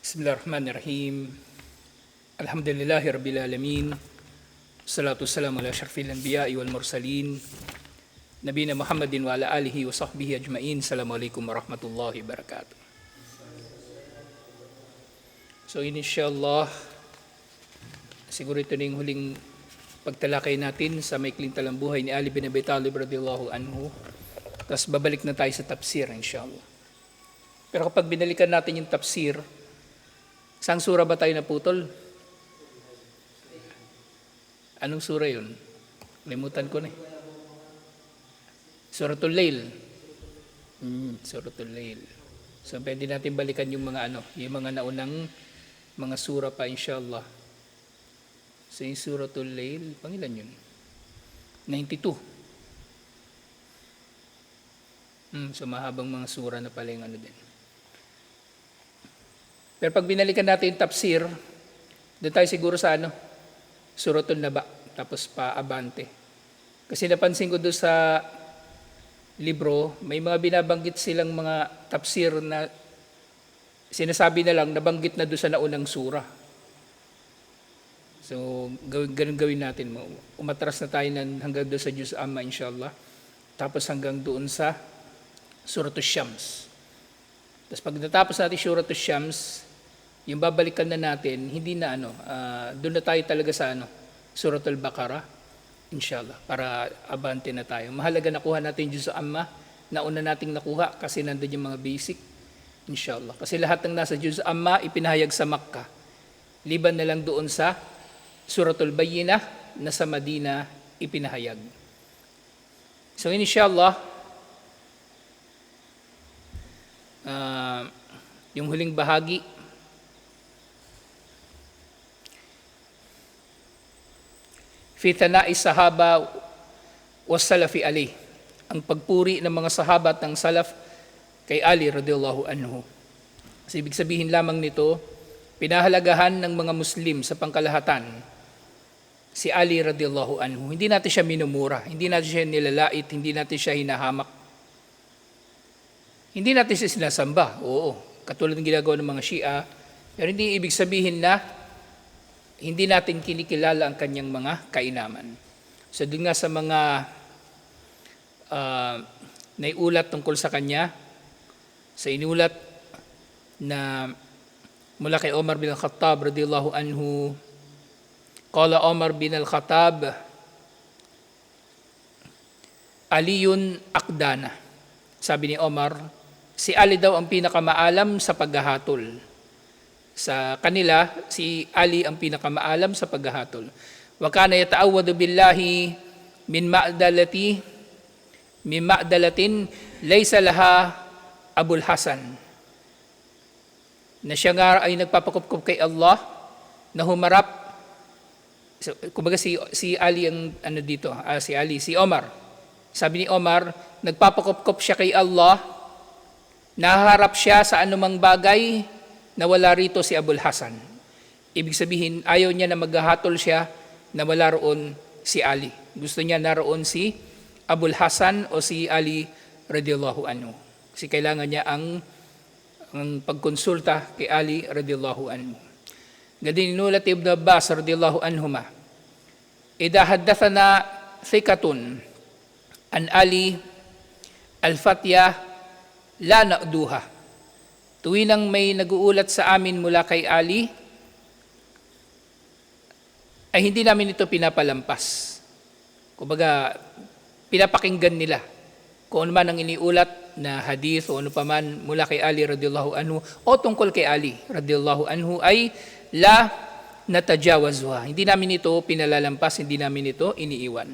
Bismillahirrahmanirrahim. Alhamdulillahi Rabbil Alamin. Salatu wassalamu ala syarfil anbiya'i wal mursalin. Nabina Muhammadin wa ala alihi wa sahbihi ajma'in. Assalamualaikum warahmatullahi wabarakatuh. So inshallah, siguro ito na yung huling pagtalakay natin sa maikling talambuhay ni Ali bin Abi Talib radhiyallahu anhu. Tapos babalik na tayo sa tafsir inshallah. Pero kapag binalikan natin yung tafsir, saan sura ba tayo naputol? Anong sura yun? Limutan ko na eh. Suratul Lail. Suratul Lail. So pwede natin balikan yung mga yung mga naunang mga sura pa inshallah. So yung Suratul Lail, pangilan yun? 92. So mahabang mga sura na pala yung din. Pero pag binalikan natin yung tafsir, doon tayo siguro sa Suratul Naba, tapos pa Abante. Kasi napansin ko doon sa libro, may mga binabanggit silang mga tafsir na sinasabi na lang, nabanggit na doon sa naunang sura. So, ganun gawin natin. Umatras na tayo hanggang doon sa Juz Amma, inshallah. Tapos hanggang doon sa Suratul Syams. Tapos pag natapos natin Suratul Syams, yung babalikan na natin, hindi na doon na tayo talaga sa Suratul Baqarah, inshallah, para abante na tayo. Mahalaga nakuha natin yung Juz Amma, nauna nating nakuha kasi nandun yung mga basic, inshallah. Kasi lahat ng nasa Juz Amma, ipinahayag sa Makkah. Liban na lang doon sa Suratul Bayyinah, na sa Madina ipinahayag. So inshallah, yung huling bahagi, fi thana'i sahaba was salafi ali, ang pagpuri ng mga sahabat ng salaf kay Ali radhiyallahu anhu. Kasi ibig sabihin lamang nito, pinahalagahan ng mga Muslim sa pangkalahatan si Ali radhiyallahu anhu. Hindi natin siya minumura, hindi natin siya nilalait, hindi natin siya hinahamak. Hindi natin siya sinasamba, oo, katulad ng ginagawa ng mga Shia, pero hindi ibig sabihin na hindi natin kinikilala ang kanyang mga kainaman. So doon nga sa mga naiulat tungkol sa kanya, sa inulat na mula kay Omar bin Al-Khattab radhiyallahu anhu, qala Omar bin Al-Khattab, Aliyun Aqdana. Sabi ni Omar, si Ali daw ang pinakamaalam sa paghahatol. Sa kanila, si Ali ang pinakamaalam sa paghahatol. Wa kana yata'awwadu billahi min ma'dalatin laysa laha Abul Hasan. Na siya nga ay nagpapakupkup kay Allah na humarap. So, kumbaga si Ali ang dito, si Omar. Sabi ni Omar, nagpapakupkup siya kay Allah, naharap siya sa anumang bagay na wala rito si Abul Hasan. Ibig sabihin, ayaw niya na maghahatol siya na wala roon si Ali. Gusto niya naroon si Abul Hasan o si Ali radhiyallahu anhu. Kasi kailangan niya ang pagkonsulta kay Ali radhiyallahu anhu. Gadin inulat Ibn Abbas radhiyallahu anhuma, idha haddathana thiqatun an Ali al-Fatya la na'duha. Tuwinang may nag-uulat sa amin mula kay Ali, ay hindi namin ito pinapalampas. Kumbaga, pinapakinggan nila kung ano man ang iniulat na hadith o ano pa man mula kay Ali radhiyallahu anhu o tungkol kay Ali radhiyallahu anhu ay la natajawazuha. Hindi namin ito pinalalampas, hindi namin ito iniiwan.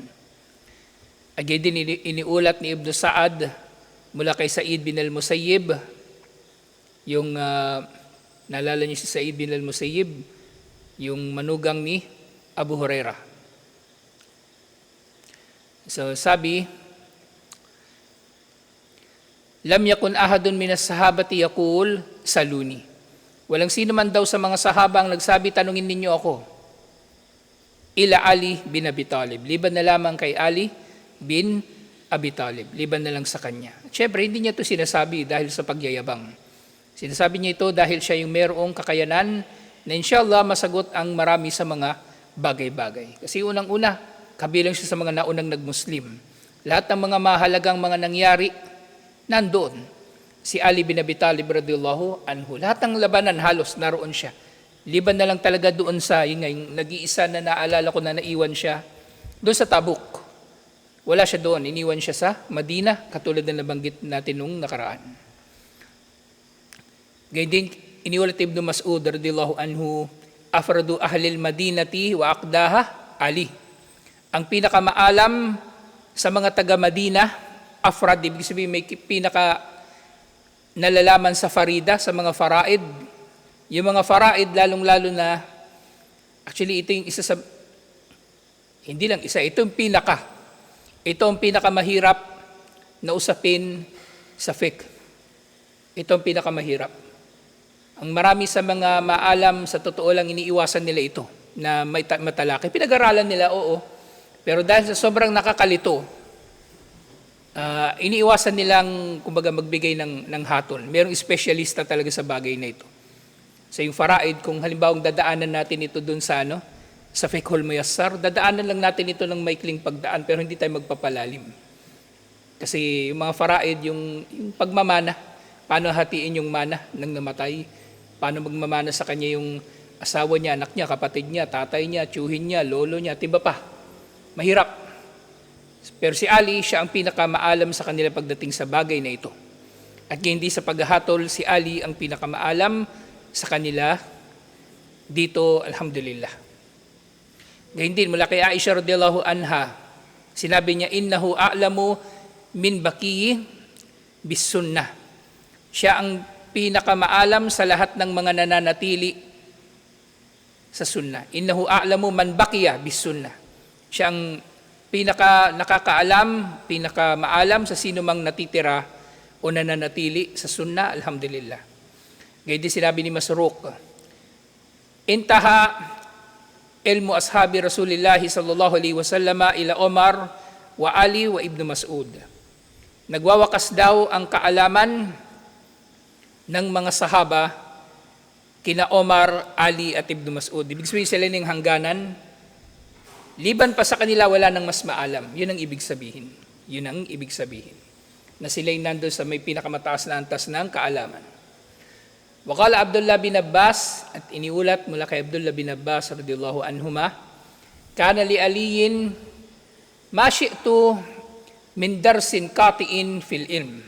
Agad din iniulat ni Ibn Sa'ad mula kay Sa'id bin al-Musayyib, yung naalala niyo si Sa'id bin al-Musayyib, yung manugang ni Abu Hurairah. So sabi, lam yakun ahadun minas sahabati yaqul saluni. Walang sino man daw sa mga sahaba ang nagsabi, tanungin ninyo ako. Ila Ali bin Abi Talib. Liban na lamang kay Ali bin Abi Talib. Liban na lang sa kanya. Siyempre, hindi niya ito sinasabi dahil sa pagyayabang. Sinasabi niya ito dahil siya yung mayroong kakayanan na inshallah masagot ang marami sa mga bagay-bagay. Kasi unang-una, kabilang siya sa mga naunang nag-Muslim. Lahat ng mga mahalagang mga nangyari, nandoon. Si Ali bin Abi Talib radhiyallahu anhu. Lahat ng labanan halos naroon siya. Liban na lang talaga doon sa, yung nag-iisa na naalala ko na naiwan siya, doon sa Tabuk. Wala siya doon, iniwan siya sa Madina, katulad na nabanggit natin nung nakaraan. Gayun din, iniulat Ibn Mas'ud radhiyallahu anhu, afradu ahlil madinati wa aqdaha Ali. Ang pinakamaalam sa mga taga-Madina, afrad, ibig sabihin may pinaka nalalaman sa farida, sa mga faraid. Yung mga faraid, lalong-lalo na, actually ito yung isa sa, hindi lang isa, ito yung pinaka. Ito ang pinakamahirap na usapin sa fiqh. Ito ang pinakamahirap. Ang marami sa mga maalam, sa totoo lang iniiwasan nila ito, na matalaki. Pinag-aralan nila, oo. Pero dahil sa sobrang nakakalito, iniiwasan nilang, kumbaga, magbigay ng hatol. Merong espesyalista talaga sa bagay na ito. Sa yung faraid, kung halimbawa dadaanan natin ito dun sa, sa Fiqhul Muyassar, dadaanan lang natin ito ng maikling pagdaan, pero hindi tayo magpapalalim. Kasi yung mga faraid, yung pagmamana, paano hatiin yung mana ng namatay, paano magmamana sa kanya yung asawa niya, anak niya, kapatid niya, tatay niya, tiyuhin niya, lolo niya, tiba pa. Mahirap. Pero si Ali, siya ang pinakamaalam sa kanila pagdating sa bagay na ito. At hindi sa paghahatol, si Ali ang pinakamaalam sa kanila dito, alhamdulillah. Gayun din, mula kay Aisha radhiyallahu anha, sinabi niya, innahu a'lamu min bakiyi bis sunnah. Siya ang pinakamaalam sa lahat ng mga nananatili sa sunnah. Innahu a'lamu man bakiya bis sunnah. Siya ang pinaka nakakaalam, pinakamaalam sa sino mang natitira o nananatili sa sunnah, alhamdulillah. Gayun din sinabi ni Masruq, intaha ilmu ashabi Rasulillahi sallallahu alaihi wasallam ila Omar wa Ali wa Ibn Mas'ud. Nagwawakas daw ang kaalaman ng mga sahaba kina Omar, Ali at Ibn Mas'ud. Ibig sabihin sila ng hangganan. Liban pa sa kanila, wala nang mas maalam. Yun ang ibig sabihin. Yun ang ibig sabihin. Na sila'y nandun sa may pinakamataas na antas ng kaalaman. Waqala Abdullah bin Abbas, at iniulat mula kay Abdullah bin Abbas radhiyallahu anhuma, kana li aliyin ma syi'tu min darsin katiin fil ilm.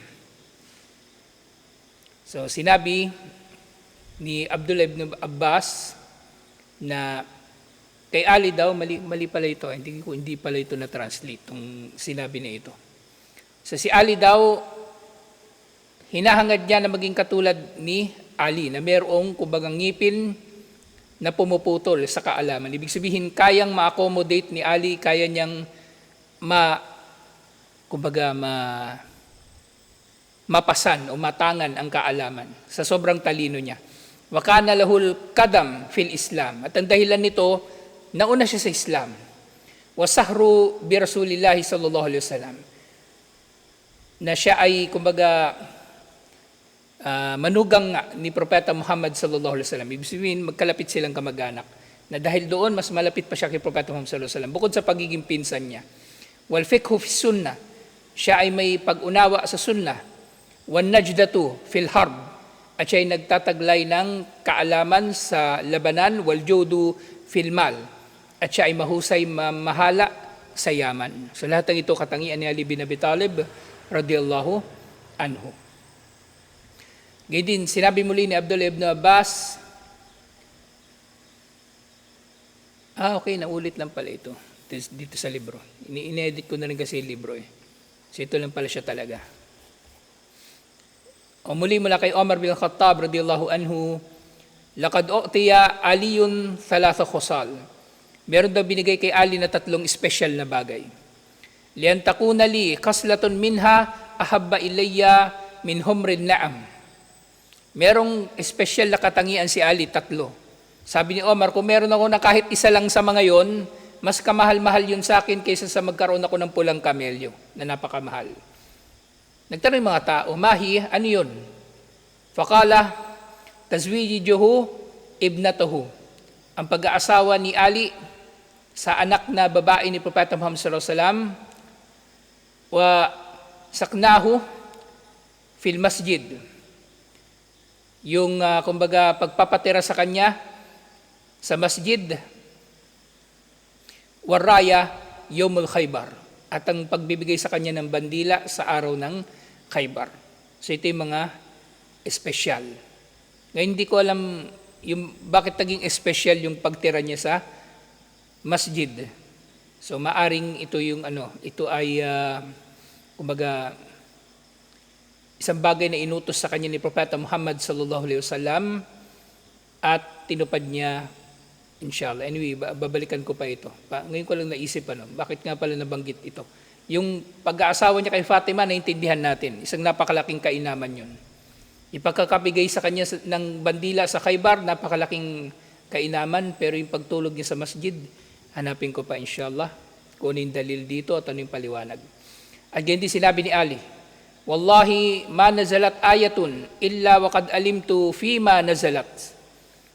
So sinabi ni Abdullah ibn Abbas na kay Ali daw, mali pala ito, hindi pala ito na-translate, itong sinabi na ito. So si Ali daw, hinahangad niya na maging katulad ni Ali, na mayroong kumbagang ngipin na pumuputol sa kaalaman. Ibig sabihin, kayang ma-accommodate ni Ali, kaya niyang mapasan o matangan ang kaalaman sa sobrang talino niya. Wa kana lahul kadam fil Islam. At ang dahilan nito, nauna siya sa Islam. Wa sahru bi Rasulillahi sallallahu alaihi wasallam. Na siya ay kumbaga manugang ni Propeta Muhammad sallallahu alaihi wasallam. Ibig sabihin, magkalapit silang kamag-anak. Na dahil doon, mas malapit pa siya kay Propeta Muhammad sallallahu alaihi wasallam. Bukod sa pagiging pinsan niya. Wal fiqhu fi sunnah. Siya ay may pag-unawa sa sunnah. Wan najdatu fil harb, at siya ay nagtataglay ng kaalaman sa labanan, wal jodu fil mal, at siya ay mahusay mamahala sa yaman. So lahat ng ito katangian ni Ali bin Abi Talib radhiyallahu anhu. Gayun din, sinabi muli ni Abdullah ibn Abbas, okay, naulit lang pala ito dito sa libro. Ini-edit ko na rin kasi yung libro eh. So ito lang pala siya talaga. O muli mula kay Omar bin Khattab radhiyallahu anhu, laqad u'tiya aliyun thalatha khusal. Meron daw binigay kay Ali na tatlong special na bagay. Lian takuna li kaslatun minha ahabba ilayya min humrin na'am. Merong special na katangian si Ali, tatlo. Sabi ni Omar, kung meron ako na kahit isa lang sa mga yon, mas kamahal-mahal yun sa akin kaysa sa magkaroon ako ng pulang kamelyo na napakamahal. Nagtanong yung mga tao, Mahi, ano yun? Faqala tazwijuhu ibnatahu. Ang pag-aasawa ni Ali sa anak na babae ni Propeta Muhammad sallallahu alaihi wasallam, wa saknahu fil masjid. Yung kumbaga pagpapatira sa kanya sa masjid, waraya yawmul Khaybar, at ang pagbibigay sa kanya ng bandila sa araw ng Khaybar. So ito yung mga espesyal. Ngayon hindi ko alam yung bakit naging espesyal yung pagtira niya sa masjid. So maaring ito yung ito ay kumbaga isang bagay na inutos sa kanya ni Propeta Muhammad sallallahu alaihi wasallam at tinupad niya, inshallah. Anyway, babalikan ko pa ito. Ngayon ko lang naisip bakit nga pala nabanggit ito. Yung pag-aasawa niya kay Fatima, naintindihan natin. Isang napakalaking kainaman yun. Ipagkakabigay sa kanya ng bandila sa Khaybar, napakalaking kainaman, pero yung pagtulog niya sa masjid, hanapin ko pa inshallah kung ano yung dalil dito at ano yung paliwanag. At ganyan din sinabi ni Ali, Wallahi ma nazalat ayatun illa waqad alimtu fima nazalat.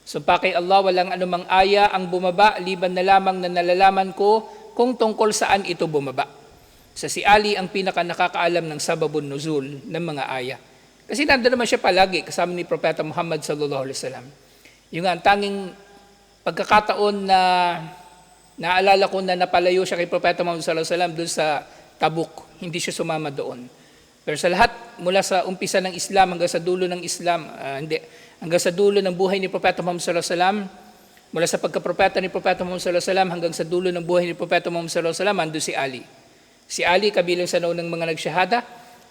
So pa kay Allah, walang anumang aya ang bumaba, liban na lamang na nalalaman ko kung tungkol saan ito bumaba. Sa si Ali ang pinaka nakakaalam ng sababun nuzul ng mga aya. Kasi nandun naman siya palagi kasama ni Propeta Muhammad sallallahu alaihi wasallam. Yung ang tanging pagkakataon na naalala ko na napalayo siya kay Propeta Muhammad sallallahu alaihi wasallam doon sa Tabuk, hindi siya sumama doon. Pero sa lahat, mula sa umpisa ng Islam hanggang sa dulo ng Islam, hanggang sa dulo ng buhay ni Propeta Muhammad sallallahu alaihi wasallam, mula sa pagkapropeta ni Propeta Muhammad sallallahu alaihi wasallam hanggang sa dulo ng buhay ni Propeta Muhammad sallallahu alaihi wasallam, andun si Ali. Si Ali kabilang sa naunang mga nagsyahada.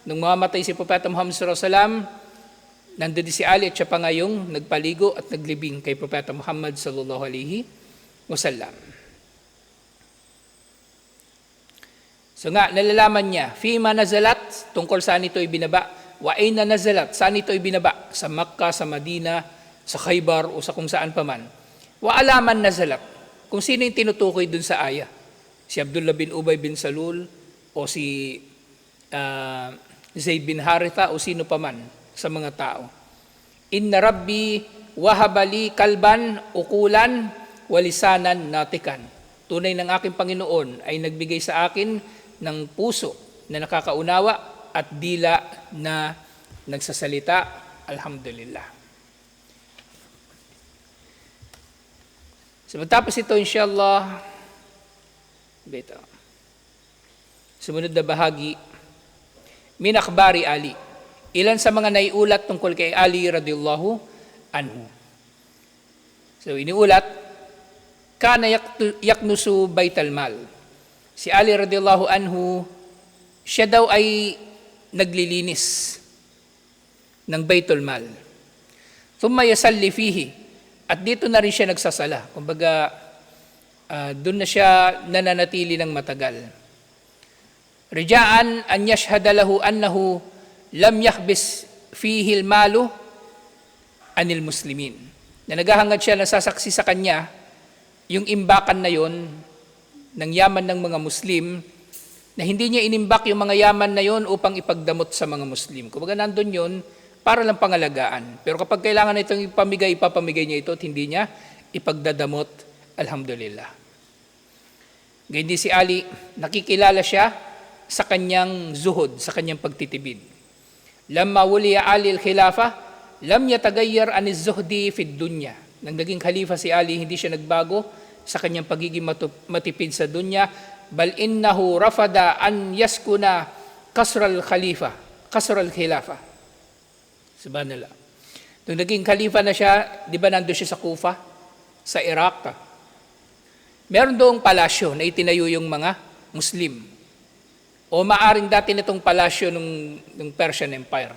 Nung mamamatay si Propeta Muhammad sallallahu alaihi wasallam, nandun din si Ali at siya pa ngayong nagpaligo at naglibing kay Propeta Muhammad sallallahu alaihi wasallam. So nga, nalalaman niya, fima nazalat, tungkol saan ito ibinaba, wa aina nazalat, saan ito ibinaba, sa Makkah, sa Madina, sa Khaybar, o sa kung saan paman. Wa alaman nazalat, kung sino yung tinutukoy dun sa aya, si Abdullah bin Ubay bin Salul, o si Zayd bin Haritha, o sino paman sa mga tao. Inna Rabbi wahabali kalban, ukulan, walisanan, natikan. Tunay ng aking Panginoon ay nagbigay sa akin ng puso na nakakaunawa at dila na nagsasalita. Alhamdulillah. So matapos ito, inshallah, sumunod na bahagi, min akhbari Ali. Ilan sa mga naiulat tungkol kay Ali radhiyallahu anhu. So iniulat, kana yaknusu baital mal. Si Ali radhiyallahu anhu, siya daw ay naglilinis ng Baitul Mal. Thumma yasalli fihi. At dito na rin siya nagsasala. Kumbaga, doon na siya nananatili ng matagal. Rijaan an yashhada lahu annahu lam yahbis fihi al-malu anil muslimin. Na naghahangad siya, nasasaksi sa kanya, yung imbakan na yon ng yaman ng mga Muslim, na hindi niya inimbak yung mga yaman na yon upang ipagdamot sa mga Muslim. Kumbaga nandun yon para lang pangalagaan. Pero kapag kailangan na itong ipamigay, ipapamigay niya ito at hindi niya ipagdadamot, alhamdulillah. Ganyan din si Ali, nakikilala siya sa kanyang zuhud, sa kanyang pagtitibid. Lamma wuliya Ali al-khilafa, lam yatagayyar aniz zuhdi fid dunya. Nang naging khalifa si Ali, hindi siya nagbago sa kanyang pagiging matipid sa dunya, bal innahu rafada an yaskuna kasral khilafa. Subhanallah. Nung naging khalifa na siya, di ba nandun siya sa Kufa, sa Iraq? Meron doong palasyo na itinayo yung mga Muslim. O maaring dati nitong palasyo ng Persian Empire.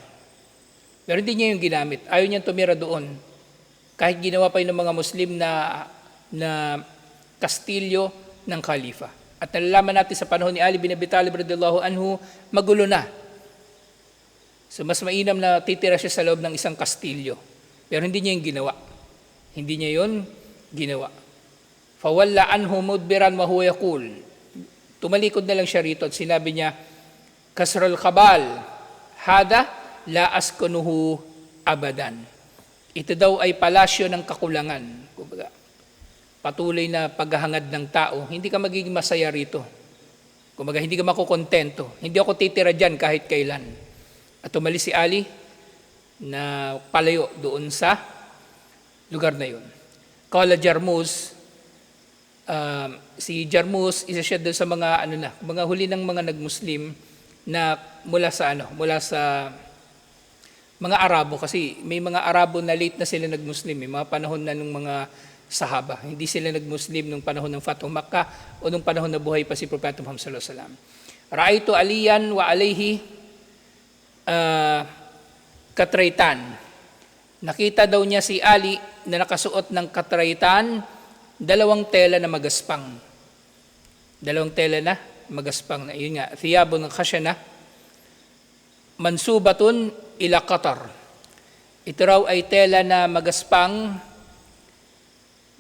Pero hindi niya yung ginamit. Ayaw niyang tumira doon. Kahit ginawa pa yun ng mga Muslim na kastilyo ng khalifa. At nalalaman natin sa panahon ni Ali bin Abi Talib radhiyallahu anhu, magulo na. So mas mainam na titira siya sa loob ng isang kastilyo. Pero hindi niya yung ginawa. Hindi niya yun ginawa. Fawalla anhu mudbiran wa huwa yaqul. Tumalikod na lang siya rito at sinabi niya, Kasral kabal, hada la askunuhu abadan. Ito daw ay palasyo ng kakulangan. Kumbaga, patuloy na paghahangad ng tao, hindi ka magiging masaya rito. Kumbaga, hindi ka makukontento. Hindi ako titira dyan kahit kailan. At umalis si Ali na palayo doon sa lugar na yun. Kala Jarmus, si Jarmus, isa siya doon sa mga huli ng mga nag-Muslim na mula sa mga Arabo, kasi may mga Arabo na late na sila nag-Muslim, may mga panahon na ng mga Sahaba. Hindi sila nag-Muslim nung panahon ng Fathu Makkah o nung panahon na buhay pa si Propeta Muhammad sallallahu alaihi wasallam. Ra'aytu aliyan wa alayhi katraitan. Nakita daw niya si Ali na nakasuot ng katraitan, dalawang tela na magaspang. Dalawang tela na magaspang. Yun nga, thiyabun khashana mansubatun ila qatar. Ito raw ay tela na magaspang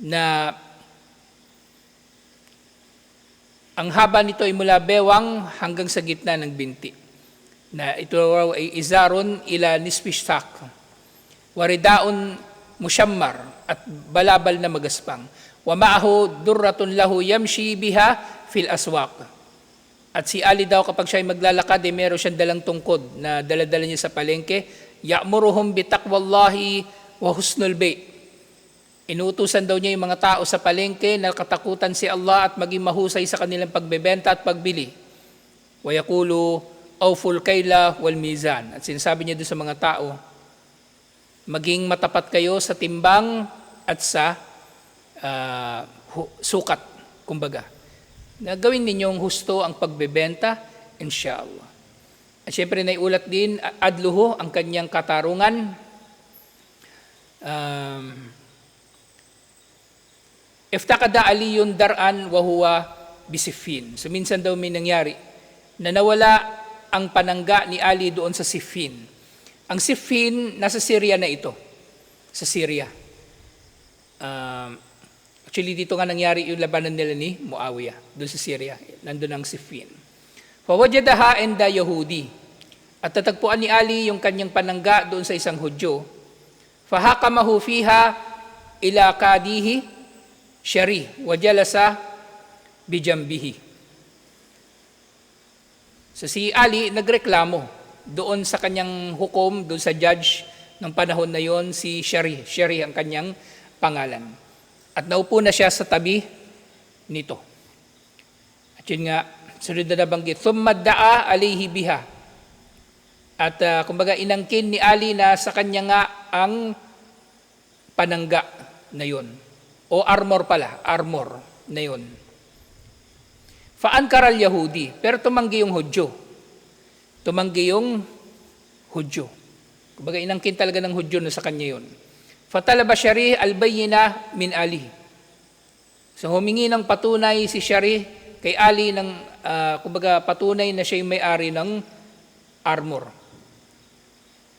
na ang haba nito ay mula bewang hanggang sa gitna ng binti. Na ito raw ay izarun ila nisfishtak. Waridaun musyammar at balabal na magaspang. Wa ma'ahu durratun lahu yamshi biha fil aswaq. At si Ali daw kapag siya ay maglalakad, meron siyang dalang tungkod na daladala niya sa palengke. Ya'muruhum bitaqwallahi wa husnul bay'. Inuutusan daw niya yung mga tao sa palengke na katakutan si Allah at maging mahusay sa kanilang pagbebenta at pagbili. Wa yaqulu awful kayla wal mizan. At sinasabi niya doon sa mga tao, maging matapat kayo sa timbang at sa sukat, kumbaga. Na gawin ninyong husto ang pagbebenta, inshallah. At syempre naiulat din, adluhu ang kanyang katarungan. Iftakada aliyun dar'an wa huwa bisifin. So minsan daw may nangyari na nawala ang panangga ni Ali doon sa Siffin. Ang Siffin, nasa Syria na ito. Sa Syria. Actually, dito nga nangyari yung labanan nila ni Muawiyah. Doon sa Syria. Nandun ang Siffin. Fawajadaha enda Yahudi. At tatagpuan ni Ali yung kanyang panangga doon sa isang Hudyo. Fahakamahu fiha ila kadihi syari wajalasa bijambihi. So si Ali nagreklamo doon sa kanyang hukom, doon sa judge ng panahon na yon, si Syari. Syari ang kanyang pangalan. At naupo na siya sa tabi nito. At yun nga, sunod na nabanggit, thumma da'a alayhi biha. At kumbaga inangkin ni Ali na sa kanya nga ang panangga na yon. O armor na yun. Faankara al-Yahudi, pero tumanggi yung Hudyo. Kumbaga inangkin talaga ng Hudyo na sa kanya yun. Fatalaba Syari al-bayyina min Ali. So humingi ng patunay si Syari kay Ali ng kumbaga patunay na siya yung may-ari ng armor.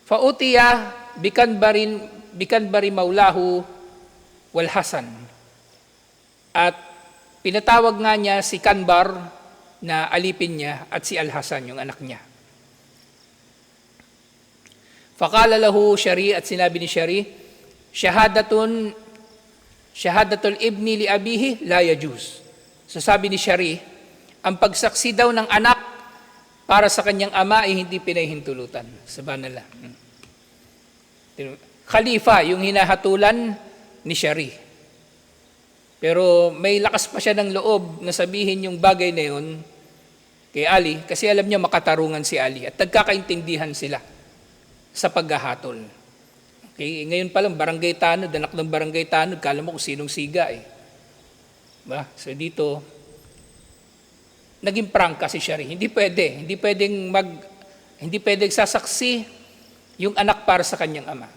Fautiya bikanbari maulahu wal Hasan. At pinatawag nga niya si Kanbar na alipin niya at si Al-Hasan, yung anak niya. Faqala lahu Syari, at sinabi ni Syari, shahadatul ibni li abihi la yajuz. So sabi ni Syari, ang pagsaksi daw ng anak para sa kanyang ama ay hindi pinahintulutan. Subhanallah. Khalifa, yung hinahatulan ni Syari. Pero may lakas pa siya ng loob na sabihin yung bagay na yun kay Ali kasi alam niya makatarungan si Ali at nagkakaintindihan sila sa paghahatol. Okay, ngayon pa lang barangay tanod, anak ng barangay tanod, kala mo kung sinong siga eh. Ba? So dito, naging prangka si Syari. Hindi pwedeng sasaksi yung anak para sa kanyang ama.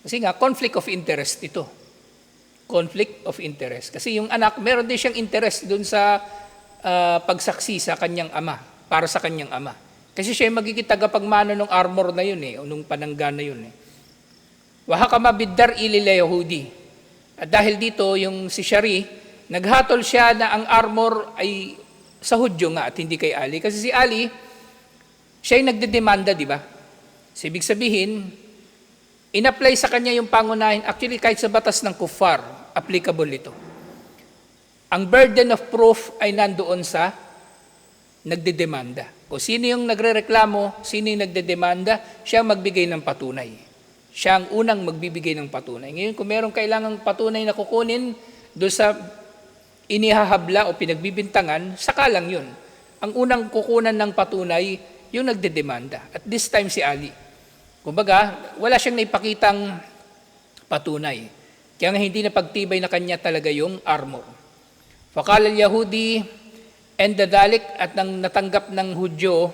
Kasi nga, conflict of interest ito. Conflict of interest. Kasi yung anak, meron din siyang interest dun sa pagsaksi sa kanyang ama, para sa kanyang ama. Kasi siya yung magiging tagapagmano ng armor na yun o nung panangga na yun Wahakama biddar ilila Yahudi. At dahil dito, yung si Syari, naghatol siya na ang armor ay sa Hudyo nga at hindi kay Ali. Kasi si Ali, siya yung nagdedemanda, di ba? So, ibig sabihin, In-apply sa kanya yung pangunahin. Actually, kahit sa batas ng kuffar, applicable ito. Ang burden of proof ay nandoon sa nagdedemanda. O sino yung nagrereklamo, sino yung nagdedemanda, siya ang magbigay ng patunay. Siya ang unang magbibigay ng patunay. Ngayon, kung merong kailangang patunay na kukunin doon sa inihahabla o pinagbibintangan, saka lang yun. Ang unang kukunan ng patunay, yung nagdedemanda. At this time si Ali. Kumbaga, wala siyang naipakitang patunay. Kaya nga hindi na pagtibay na kanya talaga yung armor. Faqala al-Yahudi and dadalik, at nang natanggap ng Hudyo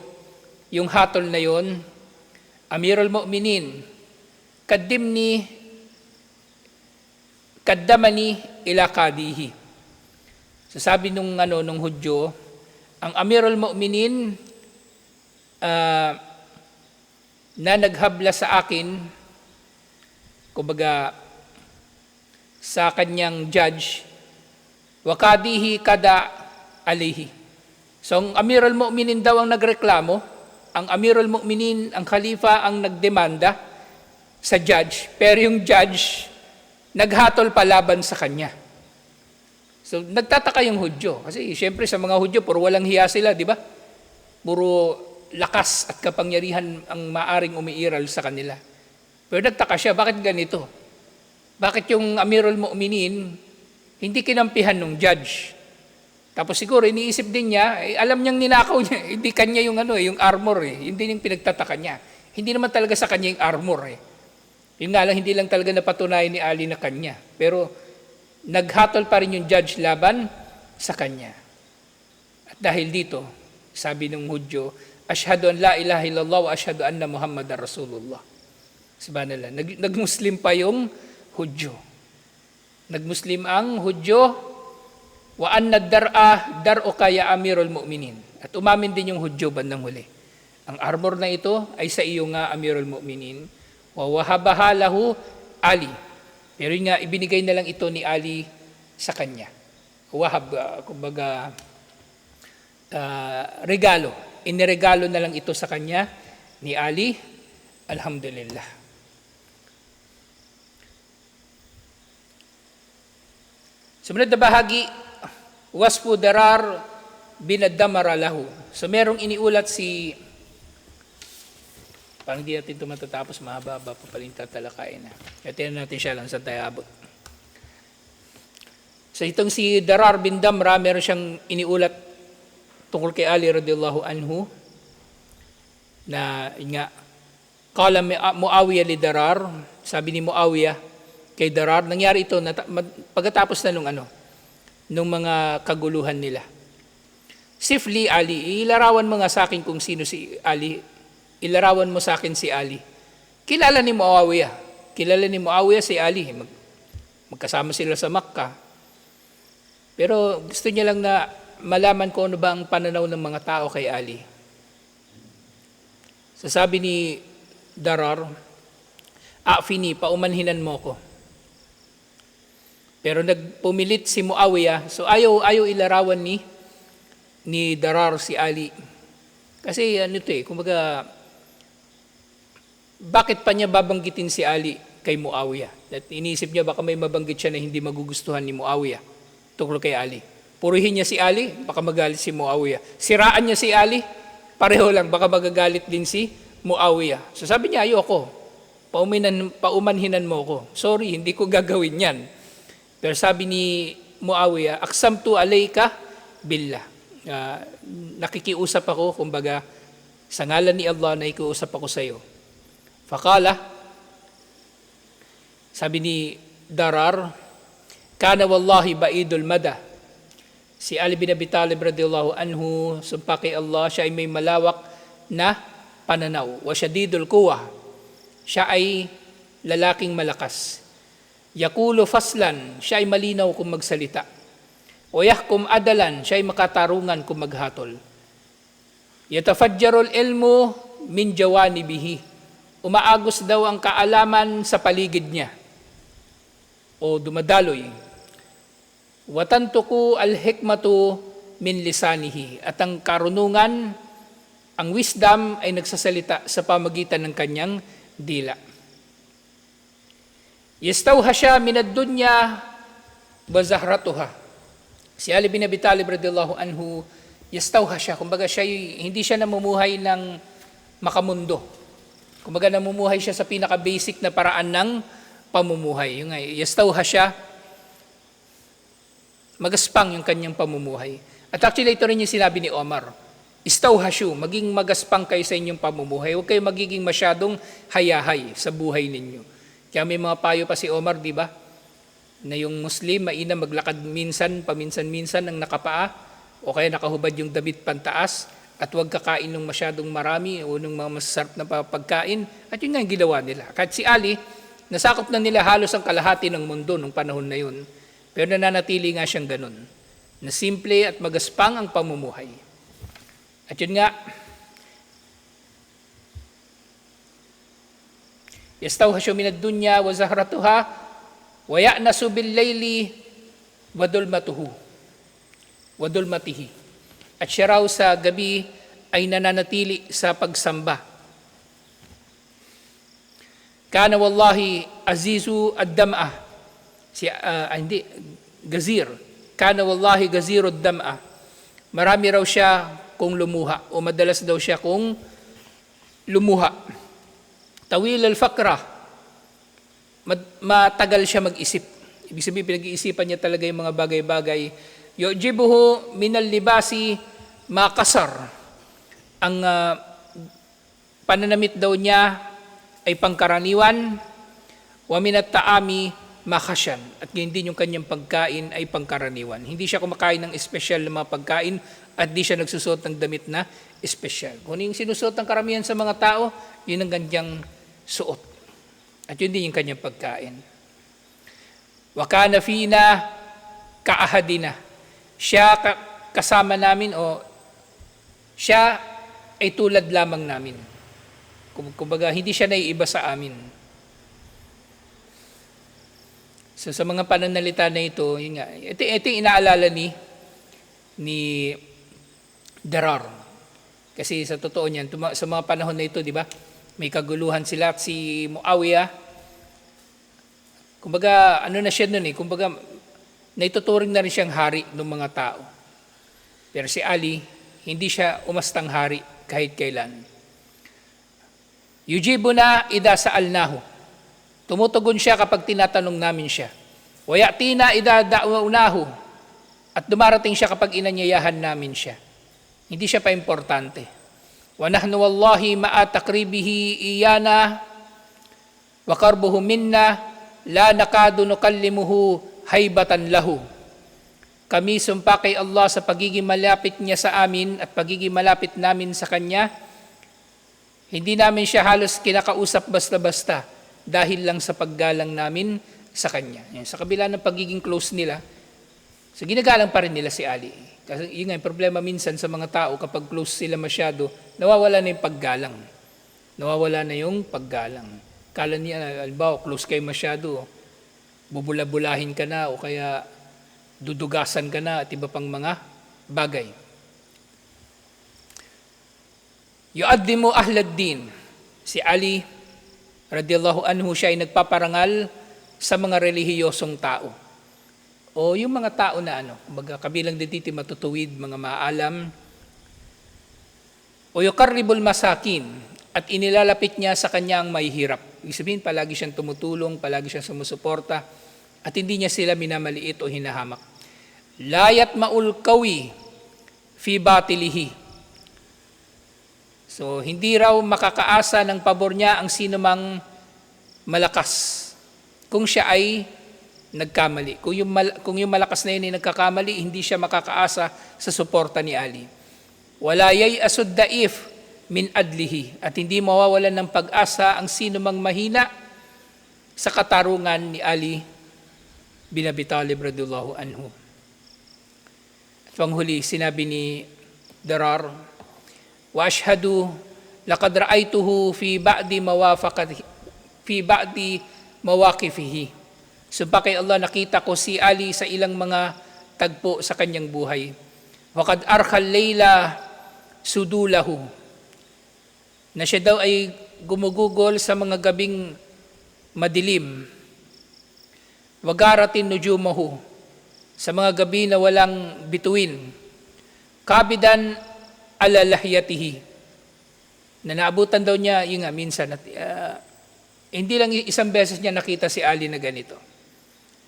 yung hatol na yon, Amirul Mu'minin, kaddamani ila qadihi. So sabi nung Hudyo, ang Amirul Mu'minin na naghabla sa akin, kumbaga sa kanyang judge, wa qadihi kada alihi. So ang Amirul Mu'minin daw ang nagreklamo, ang Amirul Mu'minin, ang Khalifa ang nagdemanda sa judge, pero yung judge naghatol palaban sa kanya. So nagtataka yung Hudyo, kasi siyempre sa mga Hudyo puro walang hiya sila, di ba? Puro lakas at kapangyarihan ang maaring umiiral sa kanila. Pero nagtaka siya, bakit ganito? Bakit yung Amirul Mu'minin hindi kinampihan ng judge? Tapos siguro iniisip din niya, alam niyang ninakaw niya, hindi kanya yung yung armor hindi yung pinagtataka niya. Hindi naman talaga sa kanya yung armor Yun nga lang, hindi lang talaga napatunayan ni Ali na kanya. Pero naghatol pa rin yung judge laban sa kanya. At dahil dito, sabi ng Hudyo, Ashhadu an la ilaha illallah wa ashhadu anna Muhammadar Rasulullah. Subhanallah. Nag-Muslim pa yung Hudyo. Nag-Muslim ang Hudyo, wa anna dar'u kaya Amirul Mu'minin. At umamin din yung Hudyo bandang huli. Ang armor na ito ay sa iyo nga, Amirul Mu'minin, wa wahabaha lahu Ali. Pero yun nga, ibinigay na lang ito ni Ali sa kanya. Wahab, kumbaga, regalo. Iniregalo na lang ito sa kanya ni Ali. Alhamdulillah. Sumunod na bahagi, wasfu darar binadamara lahu. So merong iniulat parang di natin ito matatapos, mahaba-haba pa paling tatalakayin na. Kaya tinan natin siya lang sa tayo abot. So itong si Darar bin Damra, meron siyang iniulat tungkol kay Ali radhiyallahu anhu na nga, qala Muawiyah li Darar, sabi ni Muawiyah kay Darar, nangyari ito pagkatapos na nung mga kaguluhan nila. Sifli Ali, ilarawan mo nga sa akin kung sino si Ali. Ilarawan mo sa akin si Ali. Kilala ni Muawiyah si Ali. Magkasama sila sa Makkah. Pero gusto niya lang na malaman ko ano ba ang pananaw ng mga tao kay Ali. Sasabi ni Darar, A'fini, paumanhinan mo ko. Pero nagpumilit si Muawiyah, so ayaw ilarawan ni Darar si Ali. Kasi kumbaga, bakit pa niya babanggitin si Ali kay Muawiyah? At iniisip niya baka may mabanggit siya na hindi magugustuhan ni Muawiyah tungkol kay Ali. Purihin niya si Ali, baka magalit si Muawiyah. Siraan niya si Ali, pareho lang, baka magagalit din si Muawiyah. So sabi niya, ayoko, paumanhinan mo ko. Sorry, hindi ko gagawin yan. Pero sabi ni Muawiyah, aksamtu alayka billah. Nakikiusap ako, kumbaga, sa ngalan ni Allah, nakikiusap ako sa iyo. Faqala, sabi ni Darar, kana wallahi ba'idul mada. Si Ali bin Abi Talib radhiyallahu anhu, sumpa kay Allah, siya ay may malawak na pananaw. Wa syadidul quwwah. Siya ay lalaking malakas. Yaqulu faslan, siya ay malinaw kung magsalita. O yahkum adalan, siya ay makatarungan kung maghatol. Yatafajjarul ilmu min jawanibihi. Umaagos daw ang kaalaman sa paligid niya. O dumadaloy. Watantuku al-hikmatu min lisanihi. At ang karunungan, ang wisdom ay nagsasalita sa pamagitan ng kanyang dila. Yastawhasha min ad-dunya wa zahratuha. Si Ali bin Abi Talib radhiyallahu anhu, yastawhasha, kumbaga hindi siya namumuhay ng makamundo. Kumbaga namumuhay siya sa pinaka-basic na paraan ng pamumuhay. Yung yastawhasha, magaspang yung kanyang pamumuhay. At actually ito rin yung sinabi ni Omar. Istawhashu, maging magaspang kayo sa inyong pamumuhay. Huwag kayo magiging masyadong hayahay sa buhay ninyo. Kaya may mga payo pa si Omar, di ba? Na yung Muslim, mainam maglakad paminsan-minsan ng nakapaa, o kaya nakahubad yung damit pantaas, at huwag kakain ng masyadong marami o ng mga masasarap na pagkain. At yun nga yung ginawa nila. Kahit si Ali, nasakop na nila halos ang kalahati ng mundo nung panahon na yun. Pero nananatili nga siyang ganun, na simple at magaspang ang pamumuhay. At yun nga, yastawhashu min ad-dunya wa zahratuha wa ya'nasu bil-layli wa dulmatihi. At siya raw sa gabi ay nananatili sa pagsamba. Kana wallahi azizu ad-dam'ah. Gazir. Kana wallahi gaziru ad-dam'ah. Marami raw siya kung lumuha, o madalas daw siya kung lumuha. Tawil al-faqra, matagal siya mag-isip. Ibig sabihin, pinag-iisipan niya talaga yung mga bagay-bagay. Yu'jibuhu minal libasi makasar. Ang pananamit daw niya ay pangkaraniwan, wa minat taami makasyan. At hindi yung kanyang pagkain ay pangkaraniwan. Hindi siya kumakain ng espesyal na mga pagkain, at di siya nagsusuot ng damit na espesyal. Kung yung sinusuot ng karamihan sa mga tao, yun ang kanyang suot. At yun din yung kanyang pagkain. Wa kana fina kaahadina. Siya kasama namin, o siya ay tulad lamang namin. Kumbaga, hindi siya naiiba sa amin. So sa mga pananalita na ito, yun nga, ito yung inaalala ni Darar. Kasi sa totoo niyan, sa mga panahon na ito, di ba, may kaguluhan sila at si Muawiyah. Kumbaga, ano na siya nun kumbaga, naituturing na rin siyang hari ng mga tao. Pero si Ali, hindi siya umastang hari kahit kailan. Yujibuna idha sa'alnahu. Tumutugon siya kapag tinatanong namin siya. Wayatina idha da'unahu. At dumarating siya kapag inanyayahan namin siya. Hindi siya pa importante. Wa nahnu wallahi ma'a takribihi iyana wa qarbuhu minna la nakadu nukallimuhu haybatan lahu. Kami sumpa kay Allah sa pagiging malapit niya sa amin at pagiging malapit namin sa Kanya. Hindi namin siya halos kinakausap basta-basta dahil lang sa paggalang namin sa Kanya. Yan, sa kabila ng pagiging close nila, so ginagalang pa rin nila si Ali. Kasi yun nga, yung problema minsan sa mga tao, kapag close sila masyado, nawawala na yung paggalang. Nawawala na yung paggalang. Kala niya, albaw, close kayo masyado, bubula-bulahin ka na, o kaya dudugasan ka na, at iba pang mga bagay. Yu'addimu ahlad din. Si Ali, radiyallahu anhu, siya ay nagpaparangal sa mga relihiyosong tao. O yung mga tao na kumbaga kabilang din dito matutuwid, mga maalam. O yuqarribul masakin, at inilalapit niya sa kanya ang may hirap. Ibig sabihin, palagi siyang tumutulong, palagi siyang sumusuporta, at hindi niya sila minamaliit o hinahamak. Layat maul kawi fi batilihi. So, hindi raw makakaasa ng pabor niya ang sinumang malakas kung siya ay nagkamali. Kung yung malakas na yun ay nagkakamali, hindi siya makakaasa sa suporta ni Ali. Wala yay'asud daif min adlihi, at hindi mawawalan ng pag-asa ang sino mang mahina sa katarungan ni Ali bin Abi Talib radhiyallahu anhu. At panghuli, sinabi ni Darar, wa ashhadu laqad ra'aytuhu fi ba'di mawaqifihi. Sumpa kay Allah, nakita ko si Ali sa ilang mga tagpo sa kanyang buhay. Waqad arkhal layla sudulahu. Na siya daw ay gumugugol sa mga gabing madilim. wagaratin nujumahu, sa mga gabi na walang bituin, kabidan ala lahyatihi, na naabutan daw niya, yun nga, minsan, hindi lang isang beses niya nakita si Ali na ganito,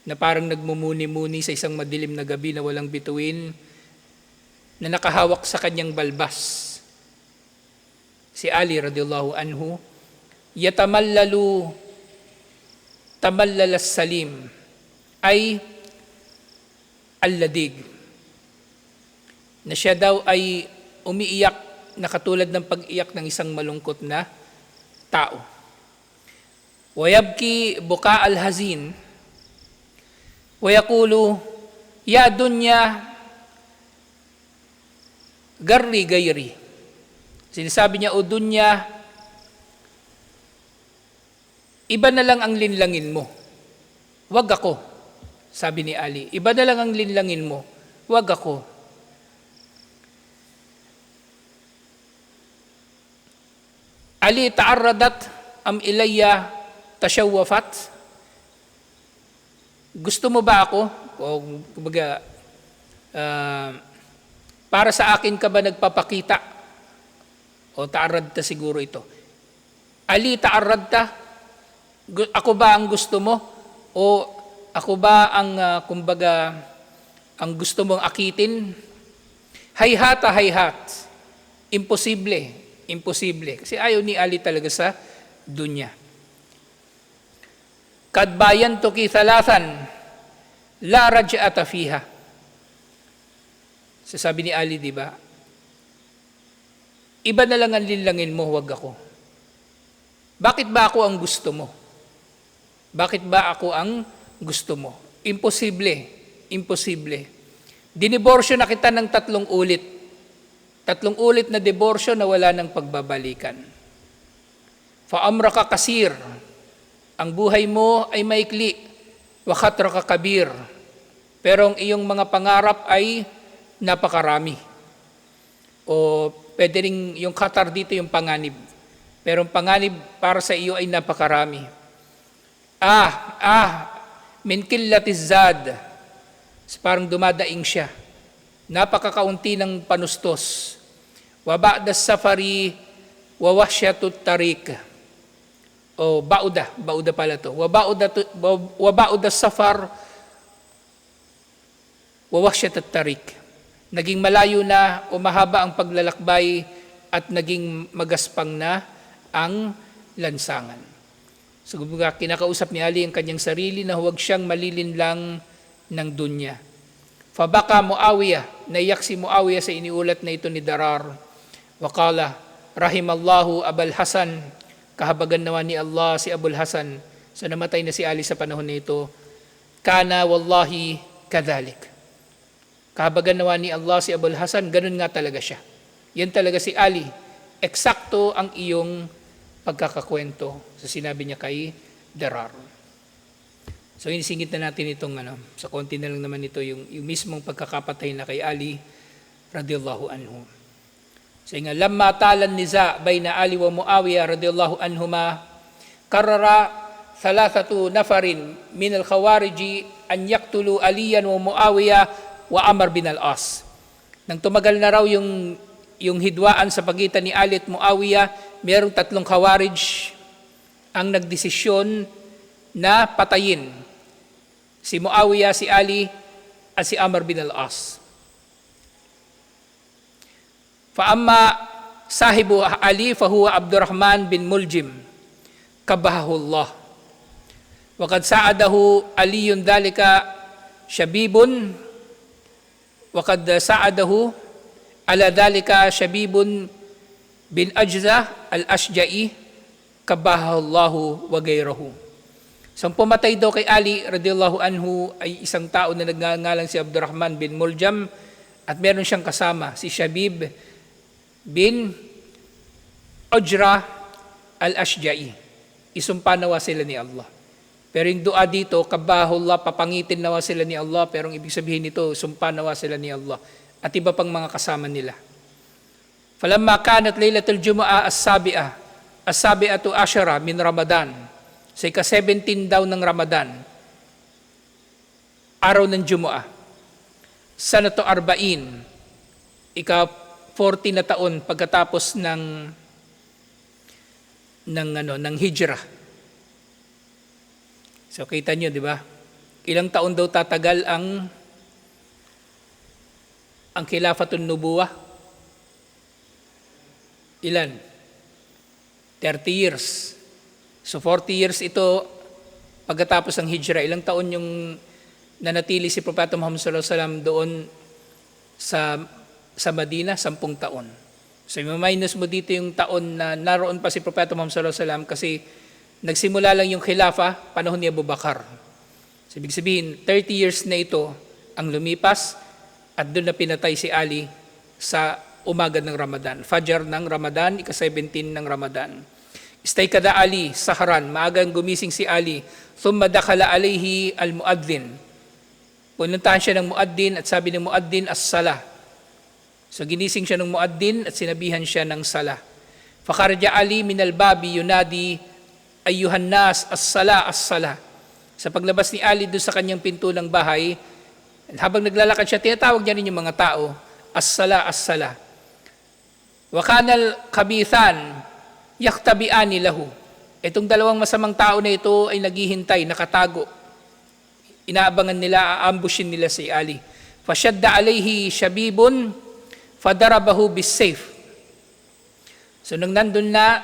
na parang nagmumuni-muni sa isang madilim na gabi na walang bituin, na nakahawak sa kanyang balbas. Si Ali radhiyallahu anhu, yatamallalu tamallalas salim, ay alladig, na siya daw ay umiiyak na katulad ng pag-iyak ng isang malungkot na tao. Wayabki buka al-hazin, wayakulu, ya dunya, garri gayri. Sinasabi niya, o dunya, iba na lang ang linlangin mo, wag ako. Sabi ni Ali, iba na lang ang linlangin mo, wag ako. Ali, ta'arradat am ilayya tashawwafat. Gusto mo ba ako? O kumbaga, para sa akin ka ba nagpapakita? O ta'arradta siguro ito. Ali, ta'arradta? Ako ba ang gusto mo? O ako ba ang, kumbaga, ang gusto mong akitin? Hayhata, hayhat. Imposible, imposible. Kasi ayaw ni Ali talaga sa dunya. Kadbayan to ki thalathan, la raj'ata fiha. Sasabi ni Ali, di ba? Iba na lang ang linlangin mo, wag ako. Bakit ba ako ang gusto mo? Bakit ba ako ang gusto mo? Imposible, imposible. Diniborsyo na kita ng 3 ulit. 3 ulit na diborsyo na wala ng pagbabalikan. Fa'amraka kasir, ang buhay mo ay maikli, wa khatraka kabir, pero ang iyong mga pangarap ay napakarami. O pwede rin yung khatar dito yung panganib, pero ang panganib para sa iyo ay napakarami. Min killatiz zad, parang dumadaing siya. Napakakaunti ng panustos. Wa ba'da safari wa wahsyatut tariq. O bauda pala to. Wa ba'da safar wa wahsyatut tariq. Naging malayo na o mahaba ang paglalakbay at naging magaspang na ang lansangan. So, kinakausap ni Ali ang kanyang sarili na huwag siyang malilinlang ng dunya. Fabaka Muawiyah, naiyak si Muawiyah sa iniulat na ito ni Darar. Wakala, rahimallahu Abul Hasan, kahabagan nawa ni Allah si Abul Hasan. So namatay na si Ali sa panahon nito. Kana wallahi kadhalik. Kahabagan nawa ni Allah si Abul Hasan, ganun nga talaga siya. Yan talaga si Ali. Eksakto ang iyong pagkakakwento sa sinabi niya kay Darar. So inisingit na natin itong sa konti na lang naman ito yung mismong pagkakapatay na kay Ali radhiyallahu anhu. So nga lamma talan niza bayna Ali wa Muawiyah radhiyallahu anhuma, karara 3 nafarin min al-khawariji an yaqtulu Aliyan wa Muawiyah wa Amr bin al-As. Nang tumagal na raw yung hidwaan sa pagitan ni Ali at Muawiyah, mayroong 3 Khawarij ang nagdesisyon na patayin si Muawiyah, si Ali, at si Amr bin al-As. Fa'amma sahibu Ali fahuwa Abdurrahman bin Muljim, kabahahullah. Wakad sa'adahu Aliyun dalika syabibun, wakad sa'adahu ala dalika syabibun bin Ajza al-Ashja'i, kabahahullahu wa gayrahu. So pumatay daw kay Ali radhiyallahu anhu ay isang tao na nagngangalang si Abdurrahman bin Muljam, at meron siyang kasama si Shabib bin Ujra al-Ashja'i. Isumpa nawa sila ni Allah. Pero yung dua dito, kabahullah, papangitin nawa sila ni Allah, pero ang ibig sabihin nito, sumpa nawa sila ni Allah. At iba pang mga kasama nila. Falamma kanat laylatul Jumu'ah as-sabi'atu asyara min Ramadan. Sa ika-17 daw ng Ramadan. araw ng Jumu'ah. Sanato Arba'in, ika-40 na taon pagkatapos ng Hijrah. So kita nyo, di ba? Ilang taon daw tatagal ang Khilafatun Nubuwah? Ilan? 30 years. So 40 years ito pagkatapos ng Hijrah. Ilang taon yung nanatili si Propeta Muhammad sallallahu alaihi wasallam doon sa Madina? 10 taon. So minus mo dito yung taon na naroon pa si Propeta Muhammad sallallahu alaihi wasallam kasi nagsimula lang yung Khilafah panahon ni Abu Bakar. So ibig sabihin 30 years na ito ang lumipas at doon na pinatay si Ali sa umaga ng Ramadan. Fajr ng Ramadan, ika-17 ng Ramadan. Istaykada Ali saharan, maagang gumising si Ali. Thumma dakhala alayhi al-muadhin. Pununtahan siya ng muadhin at sabi ng muadhin, as-salah. So ginising siya ng muadhin at sinabihan siya ng salah. Fakharja Ali min al-babi yunadi ayyuhan nas as-salah as-salah. Sa paglabas ni Ali doon sa kanyang pinto ng bahay, habang naglalakad siya, tinatawag niya rin yung mga tao, as-salah as-salah. Wa kanal khabithan yaktabi'ani lahu. Itong dalawang masamang tao na ito ay naghihintay, nakatago. Inaabangan nila, aambushin nila si Ali. Fashadda alayhi shabibun fadarabahu bis-sayf. So nung nandun na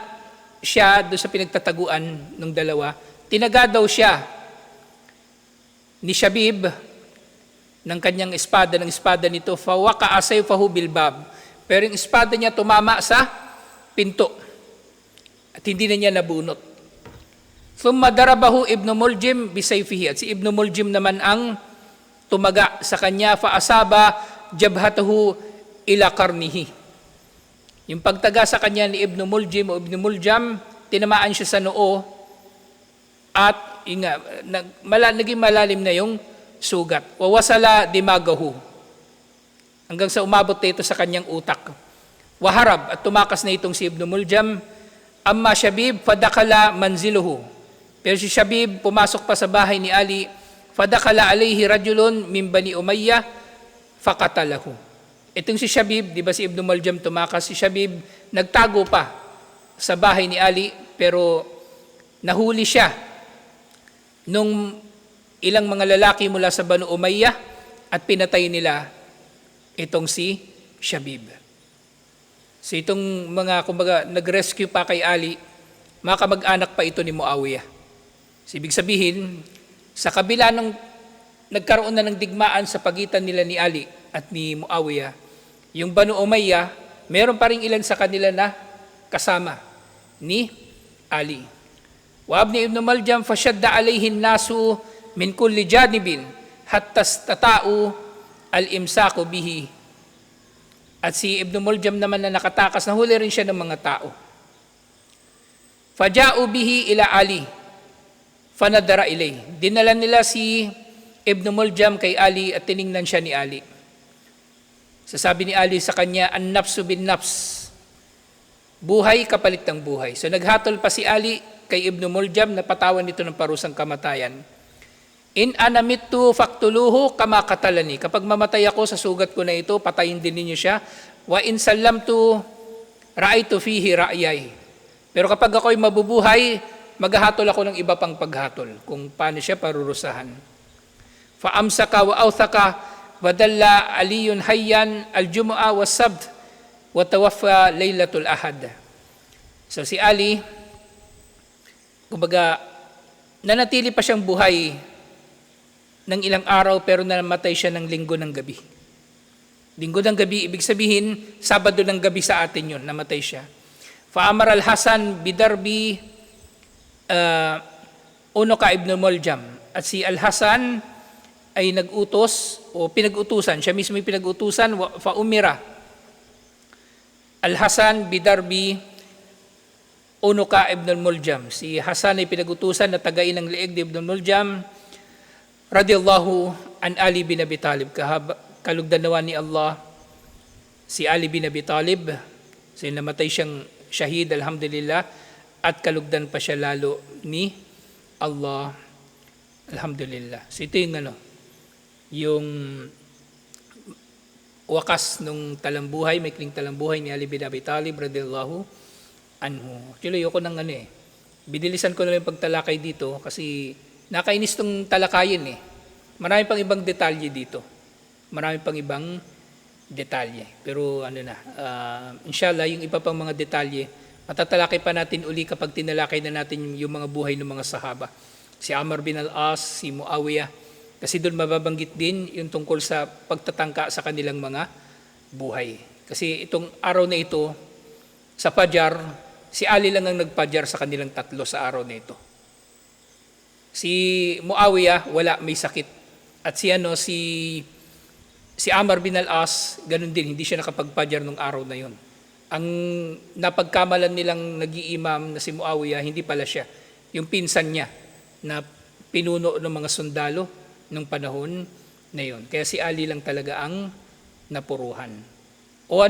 siya doon sa pinagtataguan ng dalawa, tinaga daw siya ni Shabib ng kanyang espada, ng espada nito, fawaqa'a sayfahu bil bab. Pero yung espada niya tumama sa pinto at hindi na niya nabunot. Thumma darabahu Ibn Muljim bisayfihi. At si Ibn Muljim naman ang tumaga sa kanya, fa asaba jabhatahu ila qarnihi. Yung pagtaga sa kanya ni Ibn Muljim o Ibn Muljam, tinamaan siya sa noo at naging malalim na yung sugat. Wawasala dimagahu. Hanggang sa umabot na ito sa kanyang utak. Waharab at tumakas na itong si Ibn Muljam. Amma Shabib fadakala manziluhu. Pero si Shabib pumasok pa sa bahay ni Ali. Fadakala alayhi rajulun min Bani Umayyah faqatalahu. Itong si Shabib, di ba si Ibn Muljam tumakas, si Shabib nagtago pa sa bahay ni Ali pero nahuli siya nung ilang mga lalaki mula sa Banu Umayyah at pinatay nila itong si Shabib. So itong mga, kumbaga, nag-rescue pa kay Ali, mga kamag-anak pa ito ni Muawiyah. So ibig sabihin, sa kabila ng nagkaroon na ng digmaan sa pagitan nila ni Ali at ni Muawiyah, yung Banu Umayyah, meron pa rin ilan sa kanila na kasama ni Ali. Wa abni Ibn Muljam fashadda alayhin nasu min kulli janibin hatta stata'u al-imsaku bihi. At si Ibn Muljam naman na nakatakas, nahuli rin siya ng mga tao. Faja'u bihi ila Ali fanadara ilay. Dinala nila si Ibn Muljam kay Ali at tiningnan siya ni Ali. Sasabi ni Ali sa kanya, an-nafsu bin nafs. Buhay kapalit ng buhay. So naghatol pa si Ali kay Ibn Muljam na patawan nito ng parusang kamatayan. In anamitu faktuluhu kama katalani. Kapag mamatay ako sa sugat ko na ito, patayin din ninyo siya. Wa in sallamtu ra'aytu fihi ra'yay. Pero kapag ako'y mabubuhay, maghahatol ako ng iba pang paghatol kung paano siya parurusahan. Fa amsaka wa awthaka wadalla aliyun hayyan al-jumu'a was-sabt wa tawaffa laylatul ahad. So si Ali, kumbaga, nanatili pa siyang buhay ng ilang araw pero namatay siya ng linggo ng gabi. Linggo ng gabi, ibig sabihin, Sabado ng gabi sa atin yun, namatay siya. Fa'amar al-Hasan bidarbi uno ka Ibn Muljam. At si al-Hasan ay nag-utos o pinag-utusan, siya mismo yung pinag-utusan, fa'umira al-Hasan bidarbi uno ka Ibn Muljam. Si Hasan ay pinag-utusan na tagain ng leeg ni Ibn Muljam radiyallahu an Ali bin Abi Talib. Kalugdan nawa ni Allah si Ali bin Abi Talib. So namatay siyang shahid, alhamdulillah, at kalugdan pa siya lalo ni Allah, alhamdulillah. So ito yung yung wakas nung talambuhay, maikling talambuhay ni Ali bin Abi Talib radhiyallahu anhu. Actually, ayoko nang binilisan ko na lang yung pagtalakay dito kasi nakainis tong talakayin eh. Marami pang ibang detalye dito. Marami pang ibang detalye. Pero inshallah, yung iba pang mga detalye, matatalakay pa natin uli kapag tinalakay na natin yung mga buhay ng mga sahaba. Si Amr bin al-As, si Muawiyah, kasi doon mababanggit din yung tungkol sa pagtatangka sa kanilang mga buhay. Kasi itong araw na ito, sa Fajar, si Ali lang ang nagpajar sa kanilang tatlo sa araw na ito. Si Muawiyah, wala, may sakit. At si Amr bin al-As, ganun din, hindi siya nakapagpajar nung araw na yon. Ang napagkamalan nilang nag-iimam na si Muawiyah, hindi pala siya. Yung pinsan niya na pinuno ng mga sundalo nung panahon na yon. Kaya si Ali lang talaga ang napuruhan. O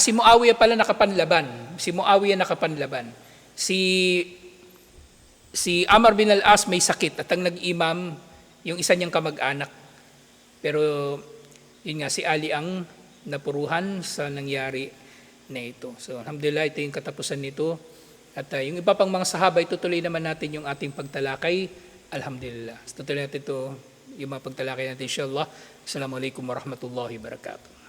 si Muawiyah pala nakapanlaban. Si Muawiyah nakapanlaban. Si Amr bin al-As may sakit at ang nag-imam yung isa niyang kamag-anak. Pero yun nga, si Ali ang napuruhan sa nangyari na ito. So alhamdulillah, ito yung katapusan nito. At yung iba pang mga sahaba, itutuloy naman natin yung ating pagtalakay. Alhamdulillah. So, tutuloy natin ito, yung mga pagtalakay natin inshallah. Assalamualaikum warahmatullahi wabarakatuh.